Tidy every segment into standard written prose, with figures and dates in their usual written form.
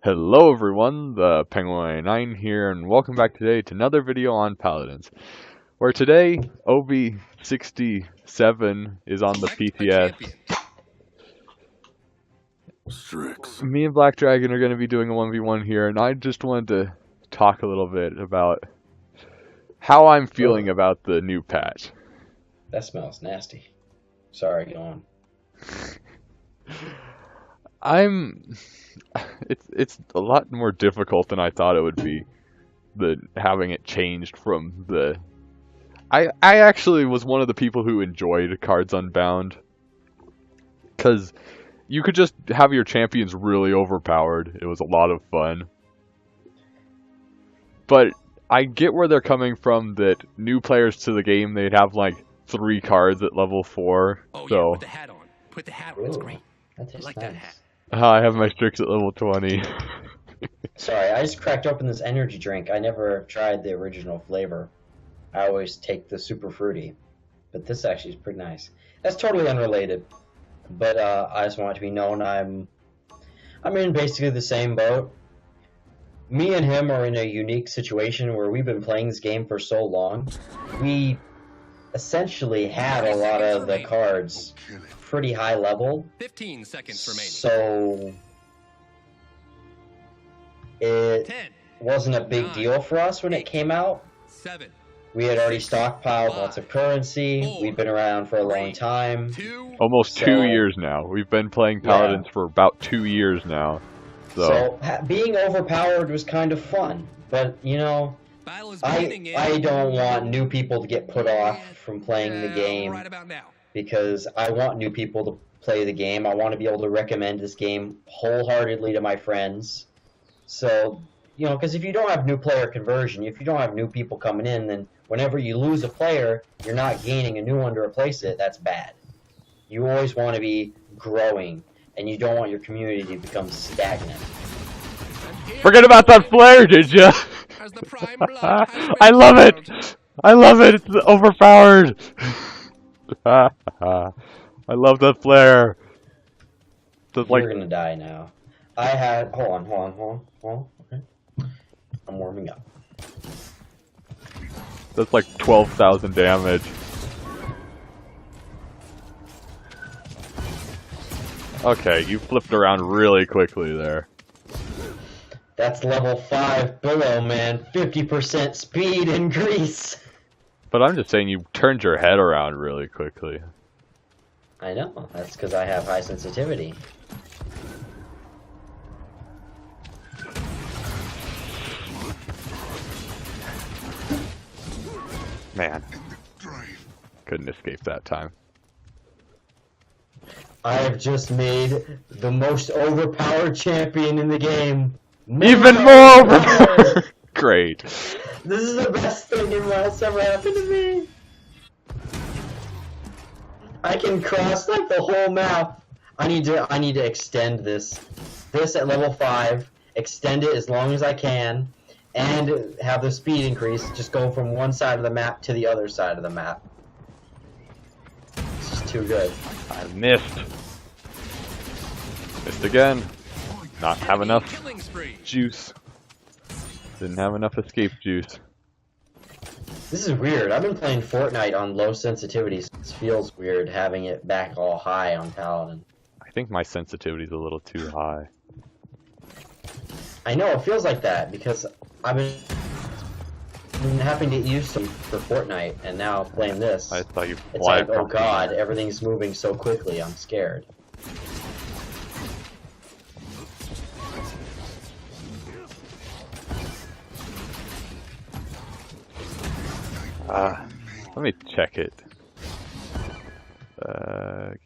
Hello everyone, the Penguin9 here, and welcome back today to another video on Paladins, where today OB67 is on the PTS. Me and Black Dragon are going to be doing a 1v1 here, and I just wanted to talk a little bit about how I'm feeling about the new patch. That smells nasty. Sorry, go on. It's a lot more difficult than I thought it would be, having it changed from the... I actually was one of the people who enjoyed Cards Unbound, because you could just have your champions really overpowered. It was a lot of fun. But I get where they're coming from, that new players to the game, they'd have like 3 cards at level 4. Oh, so... yeah, put the hat on. Put the hat on, it's great. I like that hat. I have my Strix at level 20. Sorry, I just cracked open this energy drink. I never tried the original flavor. I always take the super fruity. But this actually is pretty nice. That's totally unrelated. But I just want it to be known I'm in basically the same boat. Me and him are in a unique situation where we've been playing this game for so long. We essentially had a lot of the cards pretty high level. 15 seconds remaining. So it 10, wasn't a big 9, deal for us when it came out. 7. We had already stockpiled lots of currency. We've been around for a long time. Almost 2 years now. We've been playing Paladins for about 2 years now. So Being overpowered was kind of fun. But, you know, I don't want new people to get put off from playing the game. Right about now. Because I want new people to play the game. I want to be able to recommend this game wholeheartedly to my friends. So, you know, because if you don't have new player conversion, if you don't have new people coming in, then whenever you lose a player, you're not gaining a new one to replace it. That's bad. You always want to be growing, and you don't want your community to become stagnant. Forget about that flare, did ya? I love it! I love it! It's overpowered! I love that flare. You're gonna die now. Hold on. Okay. I'm warming up. That's like 12,000 damage. Okay, you flipped around really quickly there. That's level 5 below, man. 50% speed increase. But I'm just saying you turned your head around really quickly. I know. That's because I have high sensitivity. Man. Couldn't escape that time. I have just made the most overpowered champion in the game. Even more overpowered! Great. This is the best thing that's ever happened to me. I can cross like the whole map. I need to extend this at level 5, extend it as long as I can, and have the speed increase. Just go from one side of the map to the other side of the map. It's just too good. I missed. Missed again. Not have enough juice. Didn't have enough escape juice. This is weird. I've been playing Fortnite on low sensitivity, so it feels weird having it back all high on Paladin. I think my sensitivity's a little too high. I know, it feels like that, because I've been having to get used to for Fortnite, and now playing this, I thought you it's like, oh god, everything's moving so quickly, I'm scared. Let me check it.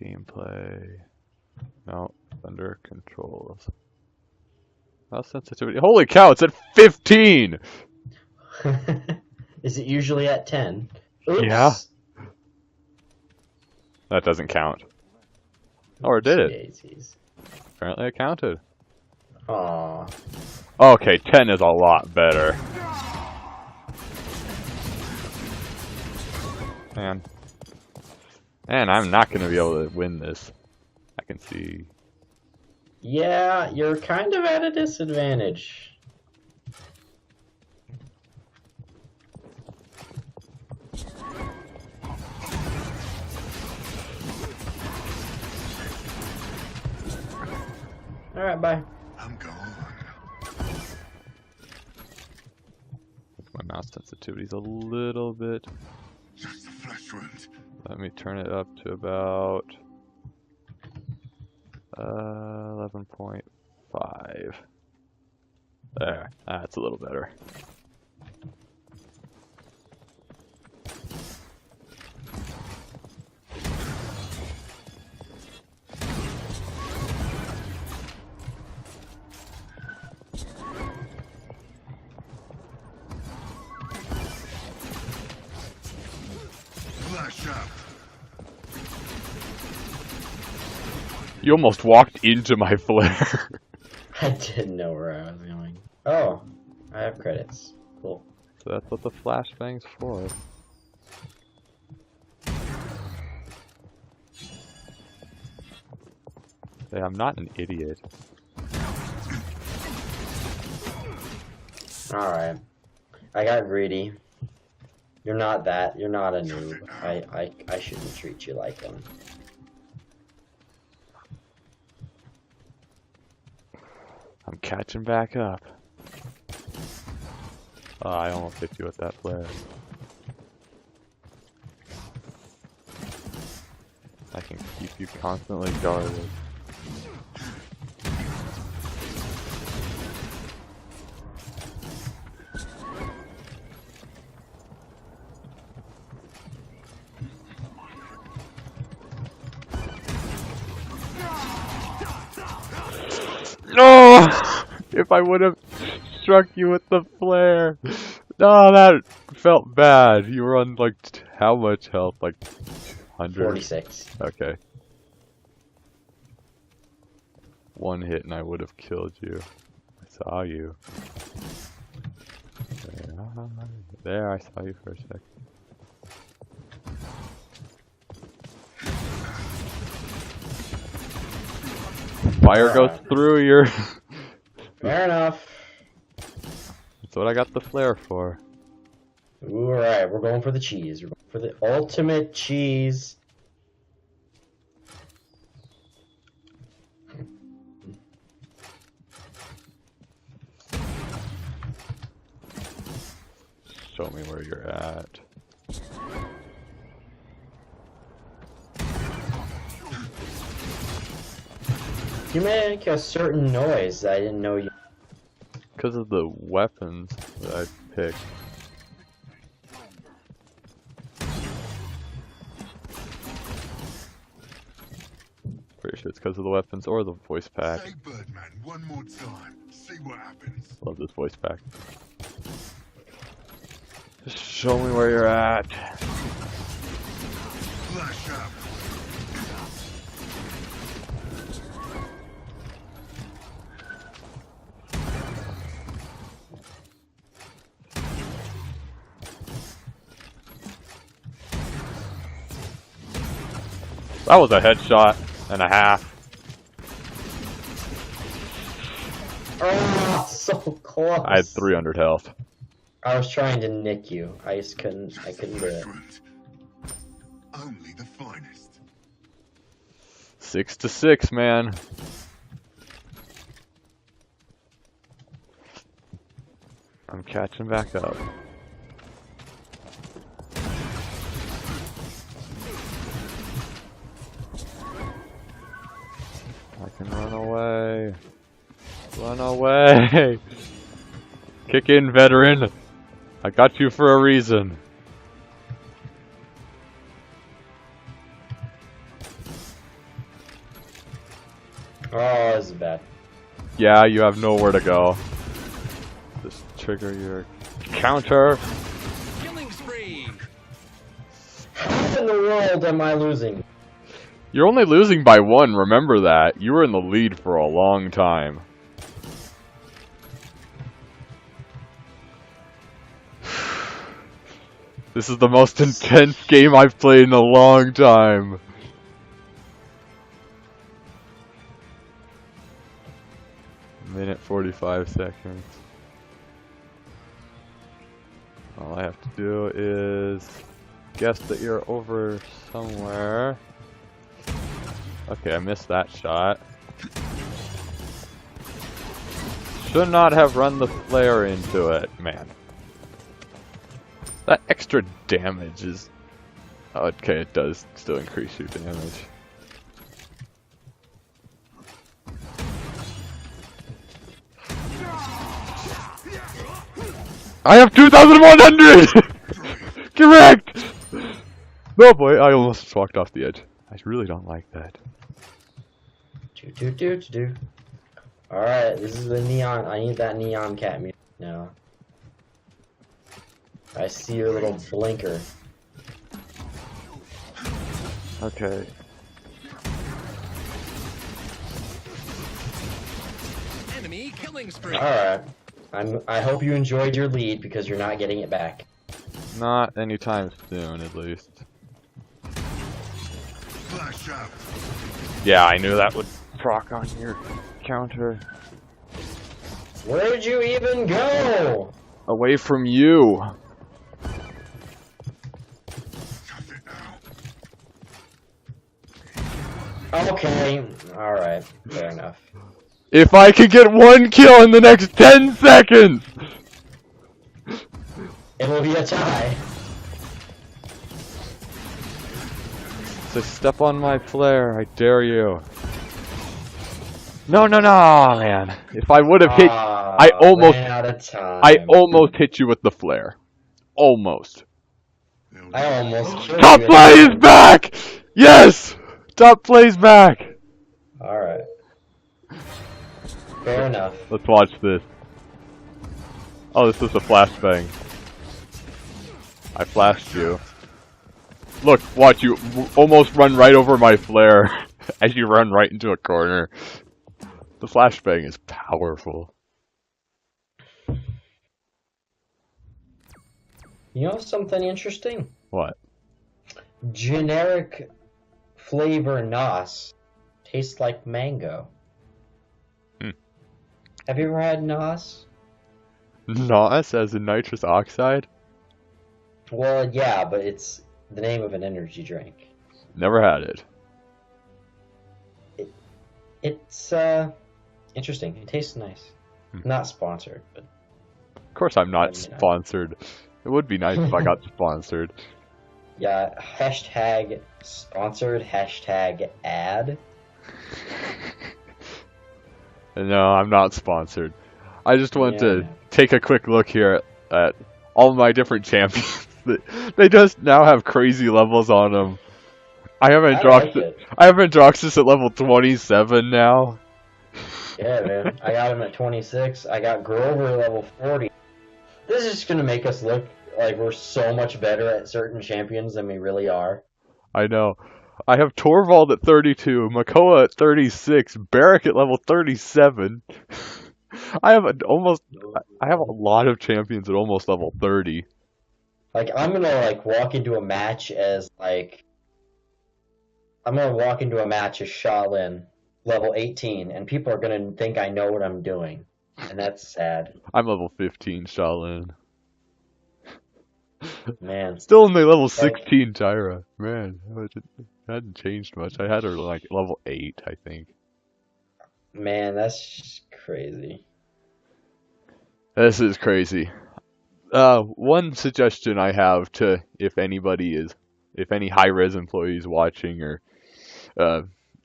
Gameplay. No, under controls. Mouse sensitivity. Holy cow, it's at 15! Is it usually at 10? Oops. Yeah. That doesn't count. Or did it? Daisies. Apparently it counted. Aww. Okay, 10 is a lot better. Man, I'm not going to be able to win this. I can see Yeah, you're kind of at a disadvantage. Alright, bye. I'm gone. My mouse sensitivity's a little bit. Just a flesh wound. Let me turn it up to about 11.5. There, that's a little better. Flash up. You almost walked into my flare. I didn't know where I was going. Oh, I have credits. Cool. So that's what the flashbang's for. Hey, I'm not an idiot. Alright. I got greedy. You're not that. You're not a noob. I shouldn't treat you like one. I'm catching back up. Oh, I almost hit you with that flare. I can keep you constantly guarded. No! If I would have struck you with the flare. No, that felt bad. You were on like how much health? Like 100? 46. Okay. One hit and I would have killed you. I saw you. There, I saw you for a sec. Fire goes through your... Fair enough. That's what I got the flare for. Alright, we're going for the cheese. We're going for the ultimate cheese. Show me where you're at. You make a certain noise that I didn't know you... Because of the weapons that I picked. Pretty sure it's because of the weapons or the voice pack. Say Birdman one more time. See what happens. Love this voice pack. Just show me where you're at. Flash up. That was a headshot and a half. Oh, so close. I had 300 health. I was trying to nick you. I just couldn't. I couldn't do it. Only the finest. 6-6, man. I'm catching back up. I can run away. Run away. Kick in, veteran. I got you for a reason. Oh, this is bad. Yeah, you have nowhere to go. Just trigger your counter. Killing spree. How in the world am I losing? You're only losing by 1, remember that. You were in the lead for a long time. This is the most intense game I've played in a long time. Minute 45 seconds. All I have to do is guess that you're over somewhere. Okay, I missed that shot. Should not have run the flare into it, man. That extra damage is... Oh, okay, it does still increase your damage. I have 2,100! Correct! No, boy, I almost walked off the edge. I really don't like that. Alright, this is the neon. I need that neon cat music now. I see your little blinker. Okay. Enemy killing spree. Alright. I hope you enjoyed your lead because you're not getting it back. Not anytime soon, at least. Flash out. Yeah, I knew that would proc on your counter. Where did you even go? Away from you. Cut it now. Okay. Alright. Fair enough. If I could get one kill in the next 10 seconds! It will be a tie. So step on my flare, I dare you. No, no, no, man. If I would have hit... I almost... Ran out of time. I almost hit you with the flare. Almost. I almost killed Top you. play is back! Yes! Top play's back! Alright. Fair enough. Let's watch this. Oh, this is a flashbang. I flashed you. Look, watch you almost run right over my flare as you run right into a corner. The flashbang is powerful. You know something interesting? What? Generic flavor NOS tastes like mango. Have you ever had NOS? NOS as in nitrous oxide? Well, yeah, but it's the name of an energy drink. Never had it. It's interesting. It tastes nice. Not sponsored, but Of course I'm not You know. sponsored. It would be nice if I got sponsored. yeah. Hashtag sponsored. Hashtag ad. No, I'm not sponsored. I just want Yeah. to take a quick look here at all my different champions. They just now have crazy levels on them. I have I like Androxus. it. I have Androxus at level 27 now. Yeah, man. I got him at 26. I got Grover level 40. This is just gonna make us look like we're so much better at certain champions than we really are. I know. I have Torvald at 32, Makoa at 36, Barrack at level 37. I have a lot of champions at almost level 30. Like, I'm gonna walk into a match as Shaolin, level 18, and people are gonna think I know what I'm doing, and that's sad, I'm level 15 Shaolin. man. Still only level 16 Tyra. Man, it hadn't changed much. I had her like level 8, I think. Man, that's just crazy. This is crazy. One suggestion I have to if any HI-rez employees watching or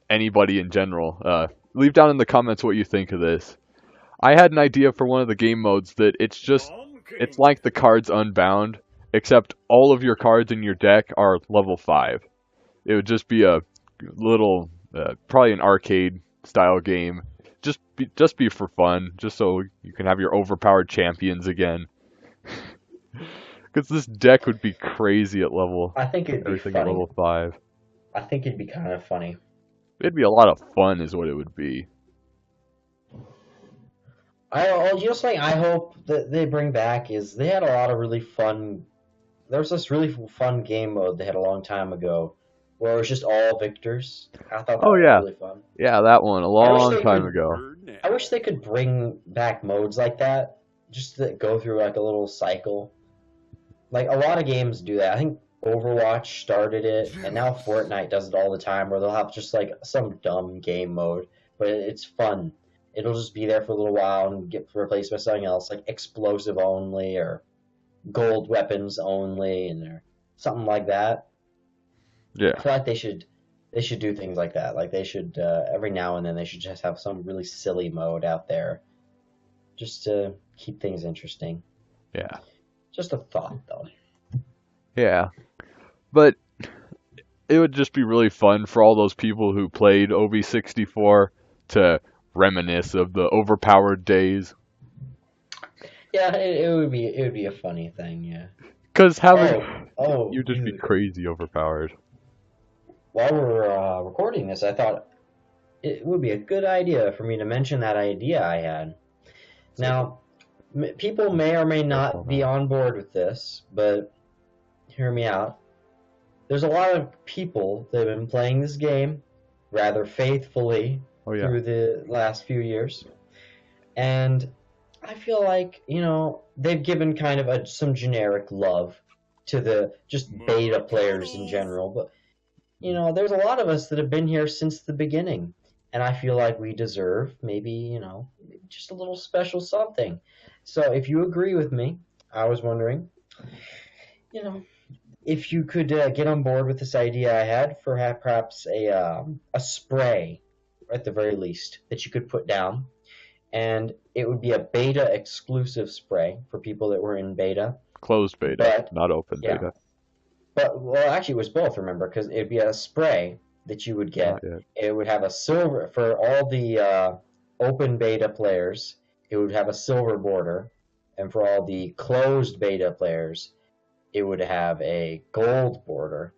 anybody in general, leave down in the comments what you think of this. I had an idea for one of the game modes that it's like the cards Unbound, except all of your cards in your deck are level 5. It would just be a little, probably an arcade style game. Just be for fun, just so you can have your overpowered champions again. Because this deck would be crazy at level. I think it'd be Everything at funny. level 5. I think it'd be kind of funny. It'd be a lot of fun, is what it would be. Just something I hope that they bring back is they had a lot of really fun. There was this really fun game mode they had a long time ago where it was just all victors. I thought that Oh was yeah, really fun. yeah, that one a I wish long they time could. ago. I wish they could bring back modes like that, just to go through like a little cycle. Like a lot of games do that. I think Overwatch started it, and now Fortnite does it all the time, where they'll have just like some dumb game mode, but it's fun. It'll just be there for a little while and get replaced by something else, like explosive only or gold weapons only, and or something like that. Yeah, I feel like they should do things like that. Like they should every now and then they should just have some really silly mode out there, just to keep things interesting. yeah, Just a thought, though. yeah. But it would just be really fun for all those people who played OB64 to reminisce of the overpowered days. Yeah, it would be a funny thing. Yeah. Cause having Oh, you'd just be dude. crazy overpowered. While we're recording this, I thought it would be a good idea for me to mention that idea I had. Now, people may or may not be on board with this, but hear me out. There's a lot of people that have been playing this game rather faithfully Oh yeah, through the last few years, and I feel like they've given kind of some generic love to the just beta players in general, but there's a lot of us that have been here since the beginning, and I feel like we deserve maybe just a little special something. So if you agree with me, I was wondering, you know, if you could get on board with this idea I had for perhaps a spray, at the very least, that you could put down, and it would be a beta exclusive spray for people that were in beta. closed beta, But not open yeah, beta. but well, actually, it was both. Remember, because it'd be a spray that you would Not get. yet. It would have a silver for all the open beta players. It would have a silver border, and for all the closed beta players, it would have a gold border,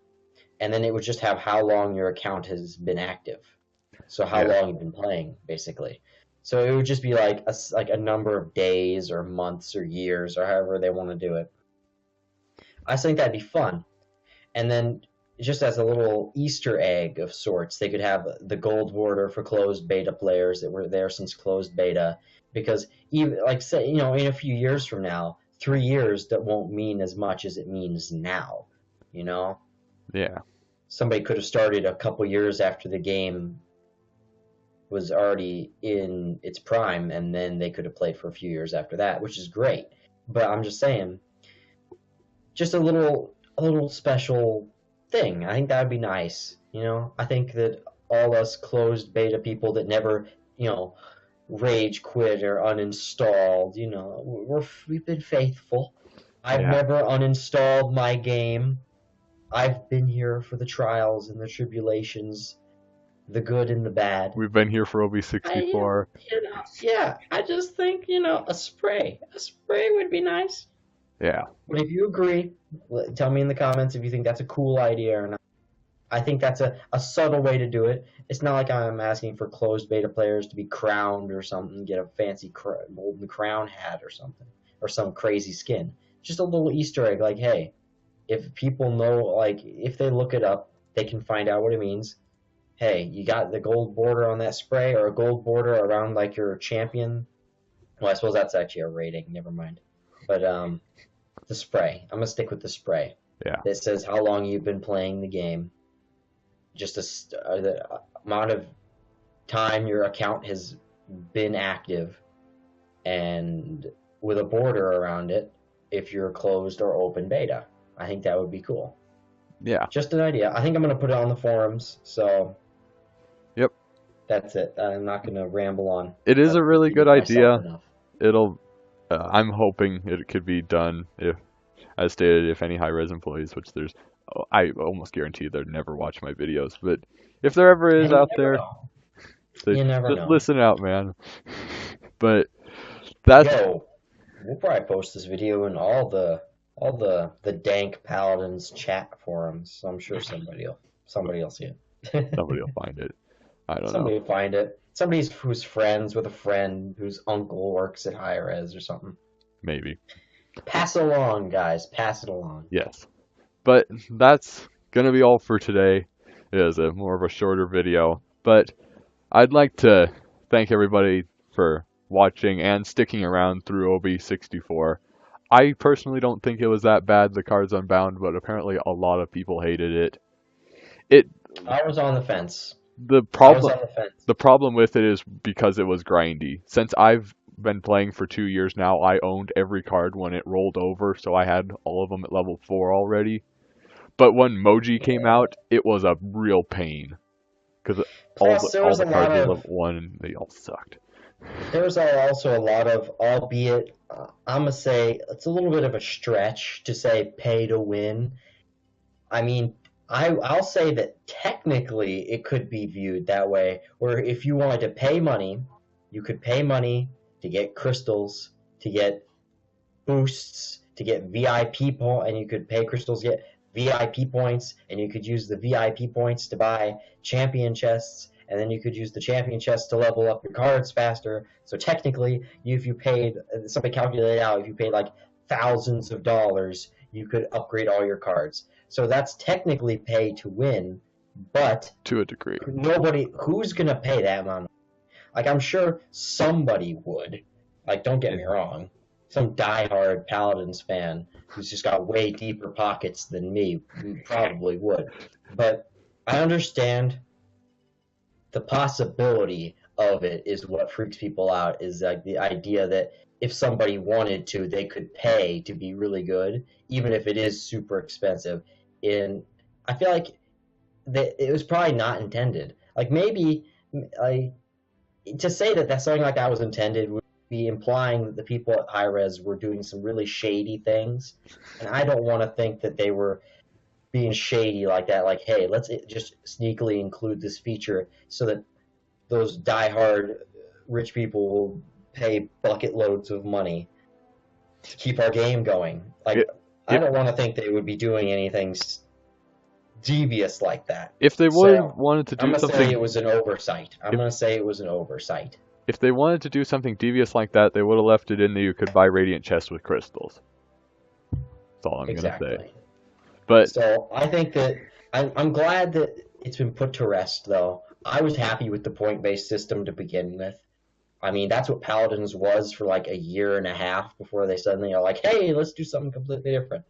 and then it would just have how long your account has been active. So how Yeah, long you've been playing, basically. So it would just be like a number of days or months or years or however they want to do it. I think that'd be fun. And then just as a little Easter egg of sorts, they could have the gold border for closed beta players that were there since closed beta. Because even like say, in a few years from now, 3 years that won't mean as much as it means now. You know, yeah, somebody could have started a couple years after the game was already in its prime, and then they could have played for a few years after that, which is great. But I'm just saying, just a little special thing. I think that would be nice. I think that all us closed beta people that never, rage quit or uninstalled, we've been faithful. I've yeah. never uninstalled my game. I've been here for the trials and the tribulations, the good and the bad. We've been here for I, OB64. yeah, I just think, a spray would be nice. Yeah, But if you agree, tell me in the comments if you think that's a cool idea or not. I think that's a subtle way to do it. It's not like I'm asking for closed beta players to be crowned or something, get a fancy golden crown hat or something, or some crazy skin. Just a little Easter egg, like, hey, if people know, like, if they look it up, they can find out what it means. Hey, you got the gold border on that spray, or a gold border around, like, your champion. Well, I suppose that's actually a rating. Never mind. But the spray. I'm gonna stick with the spray. yeah, That says how long you've been playing the game, just the amount of time your account has been active, and with a border around it if you're closed or open beta. I think that would be cool. yeah. Just an idea. I think I'm going to put it on the forums, so Yep. that's it. I'm not going to ramble on. It is a really good idea. Enough. It'll. I'm hoping it could be done if, as stated, if any high-res employees, which there's, I almost guarantee they'd never watch my videos, but if there ever is And you out never there, know. they You never just know. listen out, man. But that's Yo, we'll probably post this video in all the dank Paladins chat forums. So I'm sure somebody will see it. somebody will find it. I don't Somebody know. will find it. Somebody who's friends with a friend whose uncle works at HI-rez or something. Maybe. Pass it along, guys. Pass it along. Yes. But that's gonna be all for today. It is a more of a shorter video, but I'd like to thank everybody for watching and sticking around through OB64. I personally don't think it was that bad, the Cards Unbound, but apparently a lot of people hated it. I was on the fence. The I was problem on the fence. the problem with it is because it was grindy. Since I've been playing for 2 years now, I owned every card when it rolled over, so I had all of them at level 4 already. But when Moji came out, it was a real pain. Because all Plus, the, there all was the a cards lot were of level 1 and they all sucked. there was also a lot of, albeit I'm gonna say it's a little bit of a stretch to say pay to win. I mean, I'll say that technically it could be viewed that way, where if you wanted to pay money, you could pay money to get crystals, to get boosts, to get VIP points, and you could pay crystals to get VIP points, and you could use the VIP points to buy champion chests, and then you could use the champion chests to level up your cards faster. So technically, if you paid, somebody calculated out, if you paid like thousands of dollars, you could upgrade all your cards. So that's technically pay to win, but To a degree. who's gonna pay that amount? Like, I'm sure somebody would. Like, don't get me wrong. Some diehard Paladins fan who's just got way deeper pockets than me probably would. But I understand the possibility of it is what freaks people out, is like the idea that if somebody wanted to, they could pay to be really good, even if it is super expensive. And I feel like it was probably not intended. Like, maybe to say that something like that was intended would be implying that the people at HI-rez were doing some really shady things, and I don't want to think that they were being shady like that. Like, hey, let's just sneakily include this feature so that those diehard rich people will pay bucket loads of money to keep our game going. Like, I don't want to think they would be doing anything devious like that. If they wanted to do I'm gonna something, say it was an oversight. I'm gonna say it was an oversight. if they wanted to do something devious like that, they would have left it in that you could buy radiant chests with crystals. That's all I'm gonna say. But so I think that I'm glad that it's been put to rest, though. I was happy with the point-based system to begin with. I mean, that's what Paladins was for like a year and a half before they suddenly are like, hey, let's do something completely different.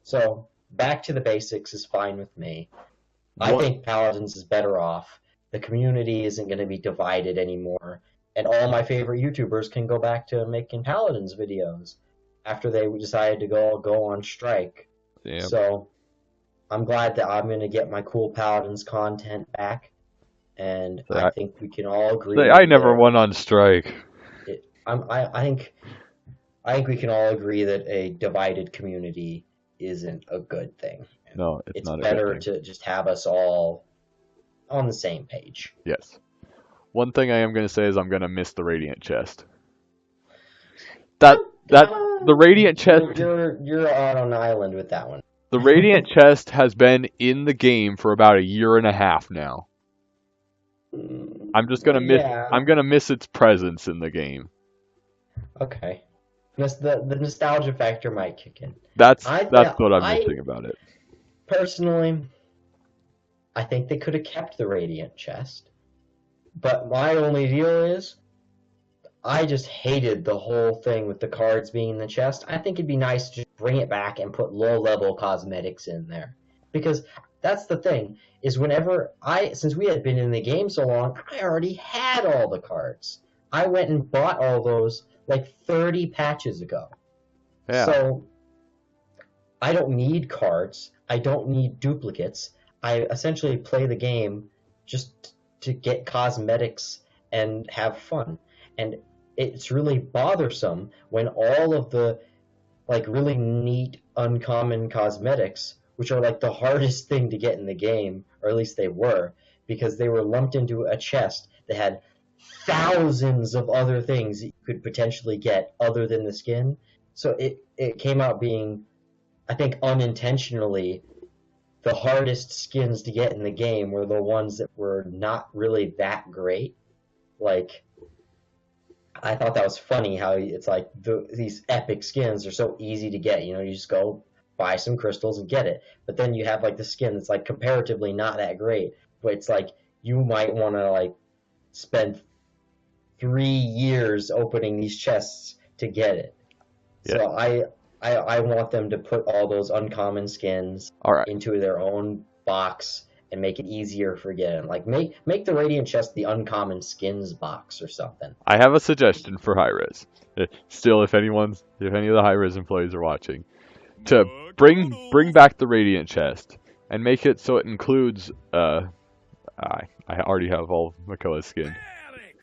So back to the basics is fine with me. I think Paladins is better off. The community isn't going to be divided anymore. And all my favorite YouTubers can go back to making Paladins videos after they decided to go on strike. yeah. So I'm glad that I'm going to get my cool Paladins content back. And I think we can all agree. I never went on strike. I think we can all agree that a divided community isn't a good thing. No, it's not a good better thing. to just have us all on the same page. Yes. One thing I am going to say is I'm going to miss the radiant chest. The radiant chest. You're out on an island with that one. The radiant chest has been in the game for about a year and a half now. I'm just gonna miss. Yeah. I'm gonna miss its presence in the game. Okay. The nostalgia factor might kick in. That's what I'm missing about it. Personally, I think they could have kept the radiant chest. But my only deal is, I just hated the whole thing with the cards being in the chest. I think it'd be nice to just bring it back and put low-level cosmetics in there. Because that's the thing, is since we had been in the game so long, I already had all the cards. I went and bought all those like 30 patches ago. Yeah. So, I don't need cards. I don't need duplicates. I essentially play the game just to get cosmetics and have fun. And it's really bothersome when all of the like really neat uncommon cosmetics, which are like the hardest thing to get in the game, or at least they were, because they were lumped into a chest that had thousands of other things that you could potentially get other than the skin. So it came out being, I think unintentionally, the hardest skins to get in the game were the ones that were not really that great. Like, I thought that was funny how it's like these epic skins are so easy to get. You know, you just go buy some crystals and get it. But then you have like the skin that's like comparatively not that great. but it's like you might want to like spend 3 years opening these chests to get it. Yeah. So I want them to put all those uncommon skins All right. into their own box and make it easier for getting. Like make the Radiant chest the uncommon skins box or something. I have a suggestion for HI-rez. Still, if any of the HI-rez employees are watching, to bring back the Radiant chest and make it so it includes I already have all of Makoa's skin.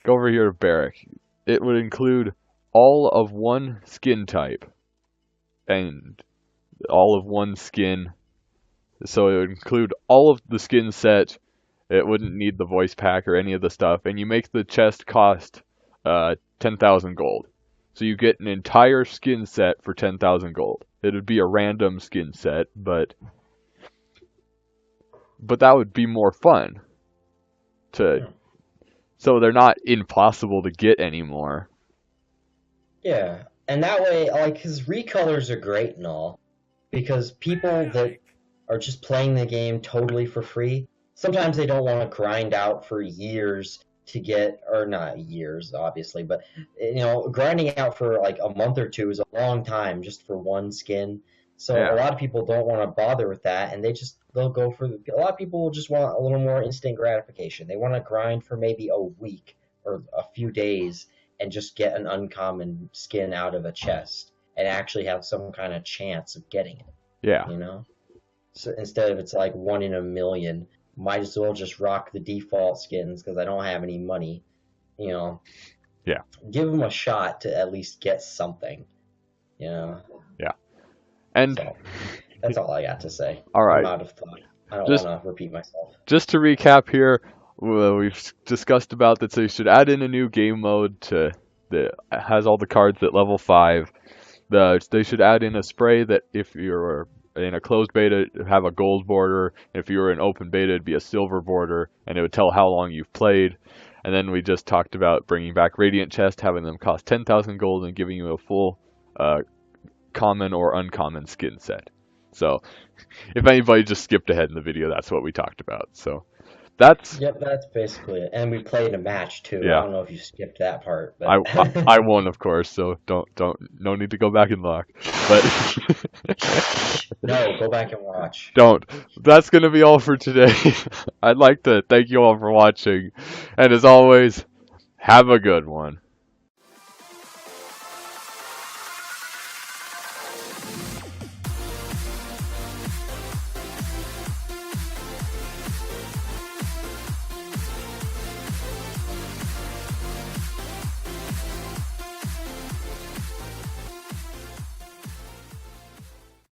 Go over here to Barrack. It would include all of one skin type and all of one skin. So it would include all of the skin set. It wouldn't need the voice pack or any of the stuff. And you make the chest cost 10,000 gold. So you get an entire skin set for 10,000 gold. It would be a random skin set, but that would be more fun. So they're not impossible to get anymore. Yeah, and that way, like, because recolors are great and all, because people that are just playing the game totally for free, sometimes they don't want to grind out for years to get, or not years, obviously, but, grinding out for, like, a month or two is a long time just for one skin. So Yeah. a lot of people don't want to bother with that, and they'll go for a lot of people will just want a little more instant gratification. They want to grind for maybe a week or a few days and just get an uncommon skin out of a chest and actually have some kind of chance of getting it. Yeah. So instead of it's like 1 in a million, might as well just rock the default skins because I don't have any money. Yeah. Give them a shot to at least get something. Yeah. And so, that's all I got to say. All right. I'm out of thought. I don't want to repeat myself. Just to recap here, we've discussed about that they should add in a new game mode that has all the cards at level 5. They should add in a spray that if you're in a closed beta, have a gold border. If you were in open beta, it'd be a silver border, and it would tell how long you've played. And then we just talked about bringing back Radiant Chest, having them cost 10,000 gold, and giving you a full common or uncommon skin set. So if anybody just skipped ahead in the video, that's what we talked about. So that's basically it. And we played a match too. Yeah. I don't know if you skipped that part, but I won, of course, so no need to go back and look. But no, go back and watch. Don't. That's gonna be all for today. I'd like to thank you all for watching, and as always, have a good one.